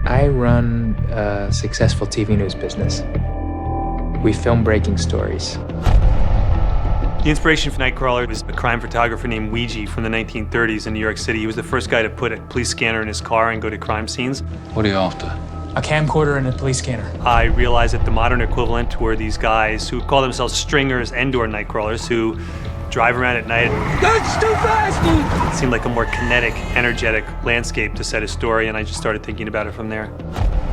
I run a successful TV news business. We film breaking stories. The inspiration for Nightcrawler was a crime photographer named Ouija from the 1930s in New York City. He was the first guy to put a police scanner in his car and go to crime scenes. What are you after? A camcorder and a police scanner. I realized that the modern equivalent were these guys who call themselves stringers and/or Nightcrawlers who drive around at night. That's too fast, dude! It seemed like a more kinetic, energetic landscape to set a story, and I just started thinking about it from there.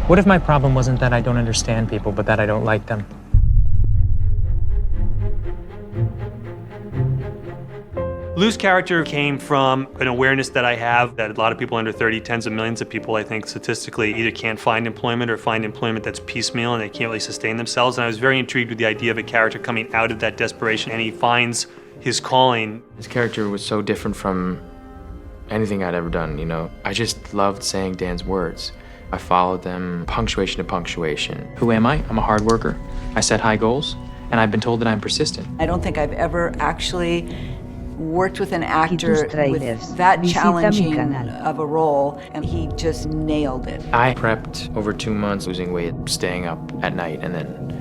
What if my problem wasn't that I don't understand people, but that I don't like them? Lou's character came from an awareness that I have that a lot of people under 30, tens of millions of people, I think, statistically, either can't find employment or find employment that's piecemeal and they can't really sustain themselves. And I was very intrigued with the idea of a character coming out of that desperation, and he finds his calling. His character was so different from anything I'd ever done, you know? I just loved saying Dan's words. I followed them punctuation to punctuation. Who am I? I'm a hard worker. I set high goals, and I've been told that I'm persistent. I don't think I've ever actually worked with an actor with that Visita mi challenging canal. of a role, and he just nailed it. I prepped over 2 months, losing weight, staying up at night, and then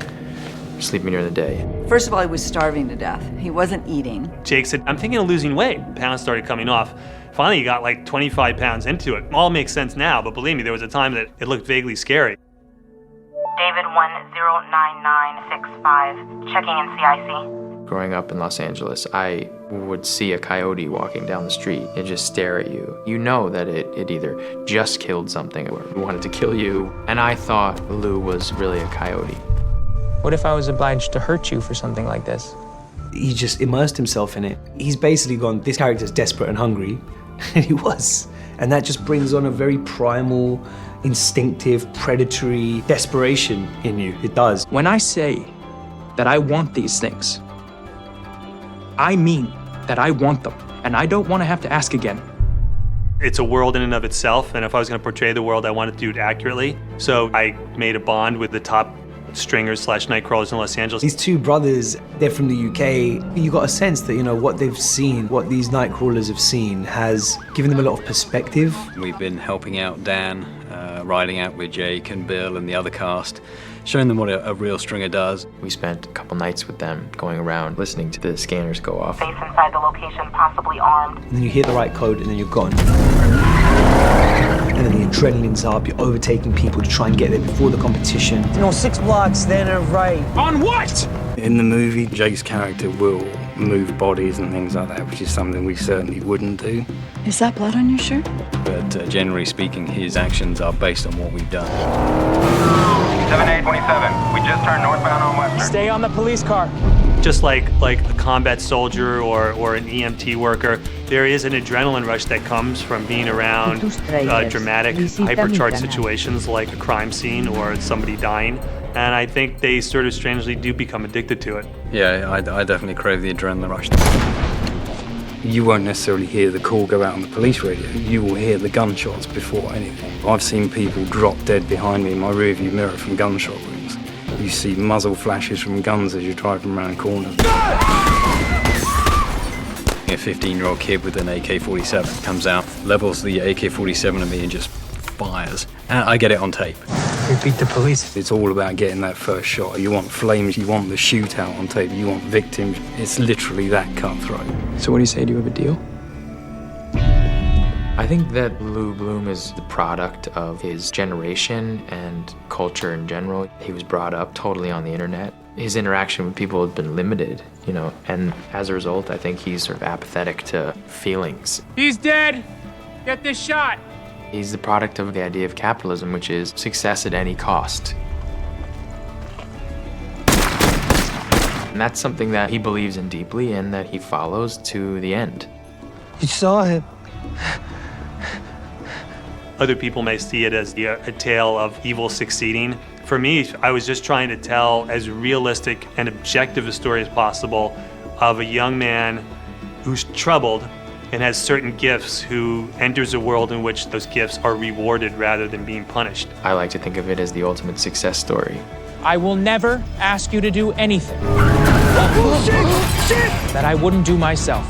sleeping during the day. First of all, he was starving to death. He wasn't eating. Jake said, I'm thinking of losing weight. Pounds started coming off. Finally, he got like 25 pounds into it. All makes sense now, but believe me, there was a time that it looked vaguely scary. David 109965, checking in CIC. Growing up in Los Angeles, I would see a coyote walking down the street and just stare at you. You know that it either just killed something or wanted to kill you. And I thought Lou was really a coyote. What if I was obliged to hurt you for something like this? He just immersed himself in it. He's basically gone, this character's desperate and hungry, and he was. And that just brings on a very primal, instinctive, predatory desperation in you. It does. When I say that I want these things, I mean that I want them, and I don't want to have to ask again. It's a world in and of itself, and if I was going to portray the world, I wanted to do it accurately. So I made a bond with the top stringers / Nightcrawlers in Los Angeles. These two brothers, they're from the UK. You got a sense that, you know, what they've seen, what these Nightcrawlers have seen has given them a lot of perspective. We've been helping out Dan, riding out with Jake and Bill and the other cast, showing them what a real stringer does. We spent a couple nights with them going around listening to the scanners go off. Base inside the location, possibly armed. And then you hit the right code and then you're gone. And then the adrenaline's up, you're overtaking people to try and get there before the competition. You know, 6 blocks, then a right. On what? In the movie, Jake's character will move bodies and things like that, which is something we certainly wouldn't do. Is that blood on your shirt? But generally speaking, his actions are based on what we've done. 7827, we just turned northbound on Western. Stay on the police car. Just like a combat soldier or an EMT worker, there is an adrenaline rush that comes from being around dramatic, hypercharged situations like a crime scene or somebody dying. And I think they sort of strangely do become addicted to it. Yeah, I definitely crave the adrenaline rush. You won't necessarily hear the call go out on the police radio. You will hear the gunshots before anything. I've seen people drop dead behind me in my rearview mirror from gunshot wounds. You see muzzle flashes from guns as you're driving around corners. A 15-year-old kid with an AK-47 comes out, levels the AK-47 at me and just fires. And I get it on tape. We beat the police. It's all about getting that first shot. You want flames, you want the shootout on tape, you want victims. It's literally that cutthroat. So what do you say? Do you have a deal? I think that Lou Bloom is the product of his generation and culture in general. He was brought up totally on the internet. His interaction with people has been limited, you know, and as a result, I think he's sort of apathetic to feelings. He's dead. Get this shot. He's the product of the idea of capitalism, which is success at any cost. And that's something that he believes in deeply and that he follows to the end. You saw him. Other people may see it as a tale of evil succeeding. For me, I was just trying to tell as realistic and objective a story as possible of a young man who's troubled and has certain gifts, who enters a world in which those gifts are rewarded rather than being punished. I like to think of it as the ultimate success story. I will never ask you to do anything that I wouldn't do myself.